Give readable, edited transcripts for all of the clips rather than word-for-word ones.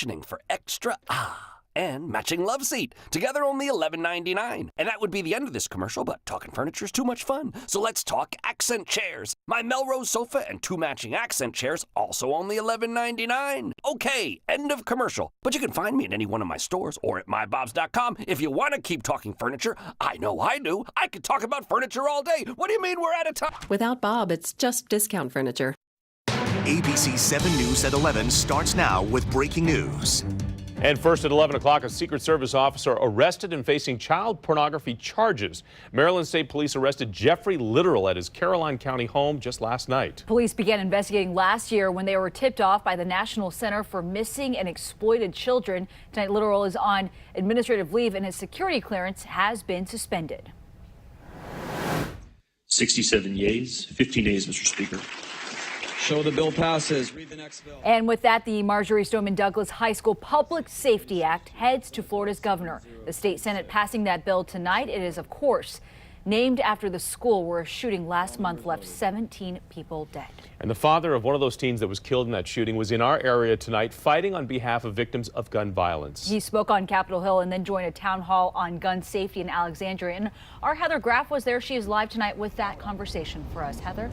cushioning for extra and matching love seat. Together only $11.99. And that would be the end of this commercial, but talking furniture is too much fun. So let's talk accent chairs. My Melrose sofa and 2 matching accent chairs, also only $11.99. Okay, end of commercial. But you can find me at any one of my stores or at mybobs.com if you want to keep talking furniture. I know I do. I could talk about furniture all day. What do you mean we're out of time? Without Bob, it's just discount furniture. ABC 7 News at 11 starts now with breaking news. And first at 11 o'clock, a Secret Service officer arrested and facing child pornography charges. Maryland State Police arrested Jeffrey Littoral at his Caroline County home just last night. Police began investigating last year when they were tipped off by the National Center for Missing and Exploited Children. Tonight, Littoral is on administrative leave and his security clearance has been suspended. 67 yeas, 15 nays, Mr. Speaker. So the bill passes. Read the next bill. And with that, the Marjorie Stoneman Douglas High School Public Safety Act heads to Florida's governor. The state Senate passing that bill tonight. It is, of course, named after the school where a shooting last month left 17 people dead. And the father of one of those teens that was killed in that shooting was in our area tonight fighting on behalf of victims of gun violence. He spoke on Capitol Hill and then joined a town hall on gun safety in Alexandria. And our Heather Graff was there. She is live tonight with that conversation for us. Heather?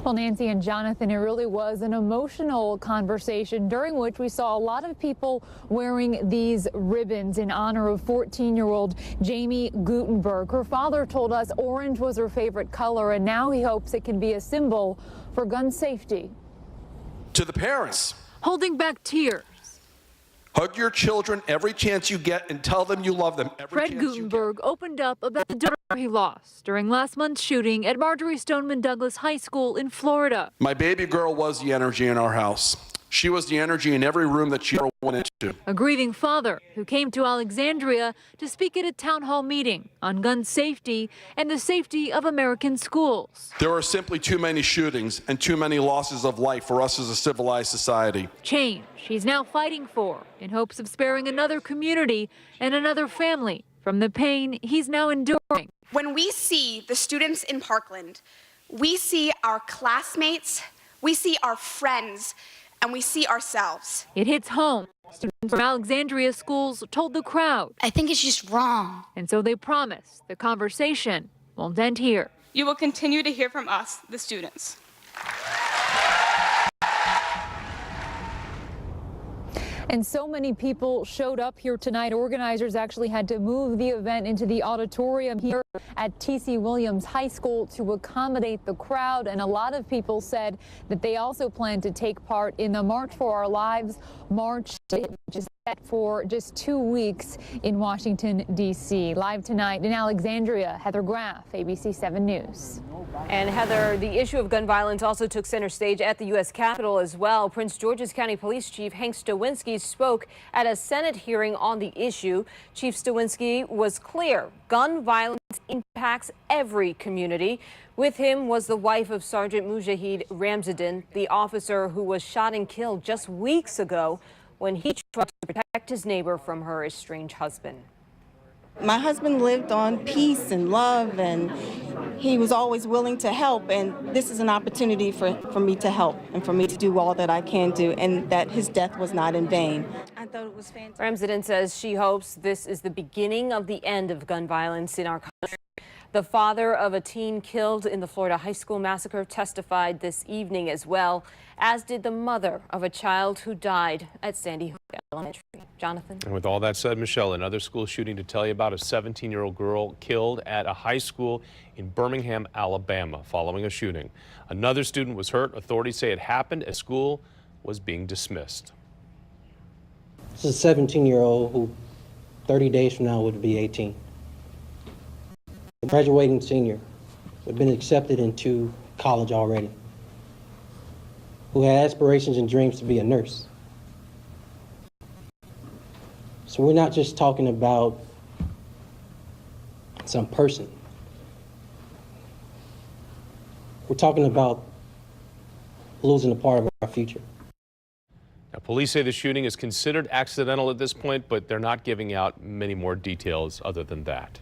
Well, Nancy and Jonathan, it really was an emotional conversation during which we saw a lot of people wearing these ribbons in honor of 14-year-old Jamie Gutenberg. Her father told us orange was her favorite color, and now he hopes it can be a symbol for gun safety. To the parents, Holding back tears, hug your children every chance you get and tell them you love them every Fred chance you get. Gutenberg opened up about the daughter he lost during last month's shooting at Marjorie Stoneman Douglas High School in Florida. My baby girl was the energy in our house. She was the energy in every room that she ever went into. A grieving father who came to Alexandria to speak at a town hall meeting on gun safety and the safety of American schools. There are simply too many shootings and too many losses of life for us as a civilized society. Change he's now fighting for in hopes of sparing another community and another family from the pain he's now enduring. When we see the students in Parkland, we see our classmates, we see our friends, and we see ourselves. It hits home. Students from Alexandria schools told the crowd. I think it's just wrong. And so they promise the conversation won't end here. You will continue to hear from us, the students. And so many people showed up here tonight. Organizers actually had to move the event into the auditorium here at T.C. Williams High School to accommodate the crowd. And a lot of people said that they also plan to take part in the March for Our Lives march, which is set for just 2 weeks in Washington, D.C. Live tonight in Alexandria, Heather Graff, ABC 7 News. And Heather, the issue of gun violence also took center stage at the U.S. Capitol as well. Prince George's County Police Chief Hank Stawinski spoke at a Senate hearing on the issue. Chief Stawinski was clear. Gun violence impacts every community. With him was the wife of Sergeant Mujahid Ramzadin, the officer who was shot and killed just weeks ago when he tried to protect his neighbor from her estranged husband. My husband lived on peace and love, and he was always willing to help, and this is an opportunity for me to help and for me to do all that I can do, and that his death was not in vain. I thought it was fantastic. Ramzadin says she hopes this is the beginning of the end of gun violence in our country. The father of a teen killed in the Florida high school massacre testified this evening as well, as did the mother of a child who died at Sandy Hook Elementary. Jonathan? And with all that said, Michelle, another school shooting to tell you about a 17-year-old girl killed at a high school in Birmingham, Alabama, following a shooting. Another student was hurt. Authorities say it happened as school was being dismissed. This is a 17-year-old who 30 days from now would be 18. A graduating senior who had been accepted into college already, who had aspirations and dreams to be a nurse. So we're not just talking about some person. We're talking about losing a part of our future. Now, police say the shooting is considered accidental at this point, but they're not giving out many more details other than that.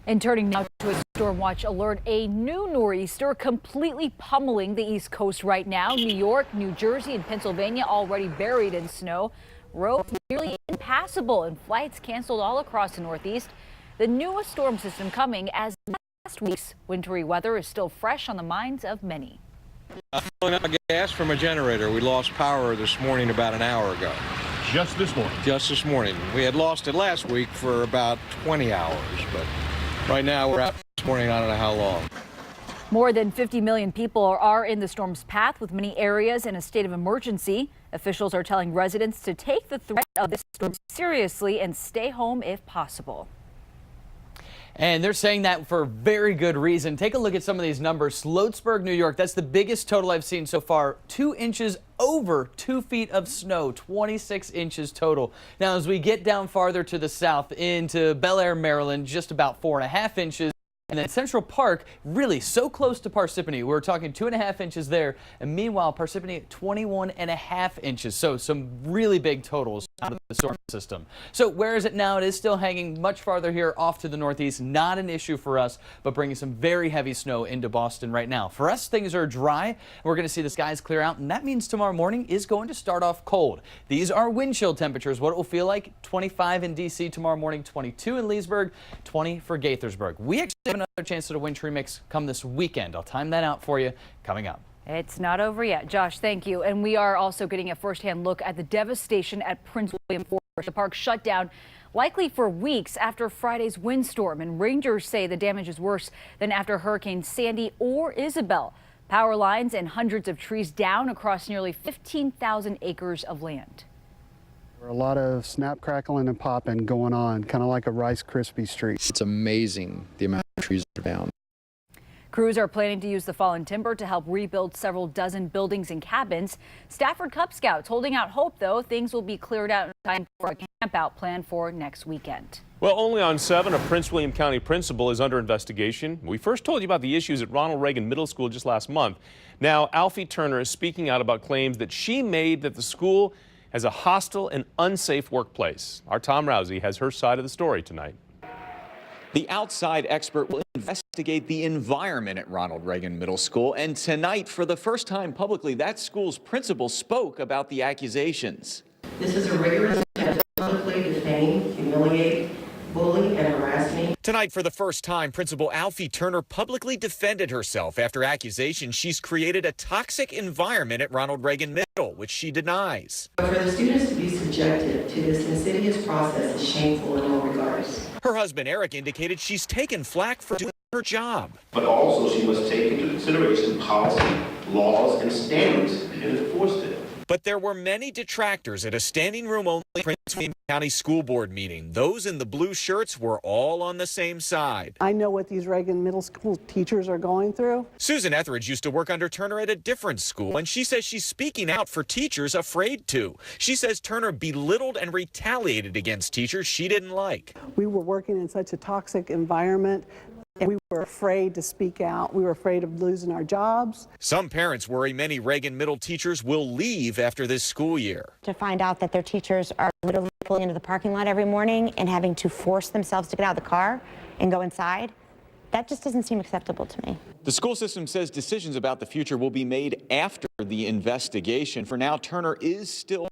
And turning now to a Storm watch alert, a new nor'easter completely pummeling the East Coast right now. New York, New Jersey, and Pennsylvania already buried in snow. Roads nearly impassable and flights canceled all across the Northeast. The newest storm system coming as last week's wintry weather is still fresh on the minds of many. Filling up gas from a generator. We lost power this morning about an hour ago. Just this morning? Just this morning. We had lost it last week for about 20 hours, but right now we're out this morning, I don't know how long. More than 50 million people are in the storm's path, with many areas in a state of emergency. Officials are telling residents to take the threat of this storm seriously and stay home if possible. And they're saying that for very good reason. Take a look at some of these numbers. Sloatsburg, New York, that's the biggest total I've seen so far. 2 inches over 2 feet of snow, 26 inches total. Now, as we get down farther to the south into Bel Air, Maryland, just about 4.5 inches. And then Central Park, really so close to Parsippany. We're talking 2.5 inches there. And meanwhile, Parsippany, 21.5 inches. So some really big totals out of the storm system. So where is it now? It is still hanging much farther here off to the northeast. Not an issue for us, but bringing some very heavy snow into Boston right now. For us, things are dry. We're going to see the skies clear out, and that means tomorrow morning is going to start off cold. These are wind chill temperatures. What it will feel like: 25 in D.C. tomorrow morning, 22 in Leesburg, 20 for Gaithersburg. We actually have another chance at a wintry mix come this weekend. I'll time that out for you coming up. It's not over yet. Josh, thank you. And we are also getting a firsthand look at the devastation at Prince William Forest. The park shut down likely for weeks after Friday's windstorm, and rangers say the damage is worse than after Hurricane Sandy or Isabel. Power lines and hundreds of trees down across nearly 15,000 acres of land. A lot of snap, crackling, and popping going on, kind of like a Rice Krispies treat. It's amazing the amount of trees that are down. Crews are planning to use the fallen timber to help rebuild several dozen buildings and cabins. Stafford Cub Scouts holding out hope, though, things will be cleared out in time for a camp-out planned for next weekend. Well, only on 7, a Prince William County principal is under investigation. We first told you about the issues at Ronald Reagan Middle School just last month. Now, Alfie Turner is speaking out about claims that she made that the school has a hostile and unsafe workplace. Our Tom Rousey has her side of the story tonight. The outside expert will investigate the environment at Ronald Reagan Middle School, and tonight, for the first time publicly, that school's principal spoke about the accusations. This is a rigorous attempt to publicly defame, humiliate, bully, and harass me. Tonight, for the first time, Principal Alfie Turner publicly defended herself after accusations she's created a toxic environment at Ronald Reagan Middle, which she denies. But for the students to be subjected to this insidious process is shameful in all regards. Her husband, Eric, indicated she's taken flack for doing her job. But also she must take into consideration policy, laws, and standards and enforce them. But there were many detractors at a standing room only Prince William County School Board meeting. Those in the blue shirts were all on the same side. I know what these Reagan Middle School teachers are going through. Susan Etheridge used to work under Turner at a different school, and she says she's speaking out for teachers afraid to. She says Turner belittled and retaliated against teachers she didn't like. We were working in such a toxic environment, and we were afraid to speak out. We were afraid of losing our jobs. Some parents worry many Reagan Middle teachers will leave after this school year. To find out that their teachers are literally pulling into the parking lot every morning and having to force themselves to get out of the car and go inside, that just doesn't seem acceptable to me. The school system says decisions about the future will be made after the investigation. For now, Turner is still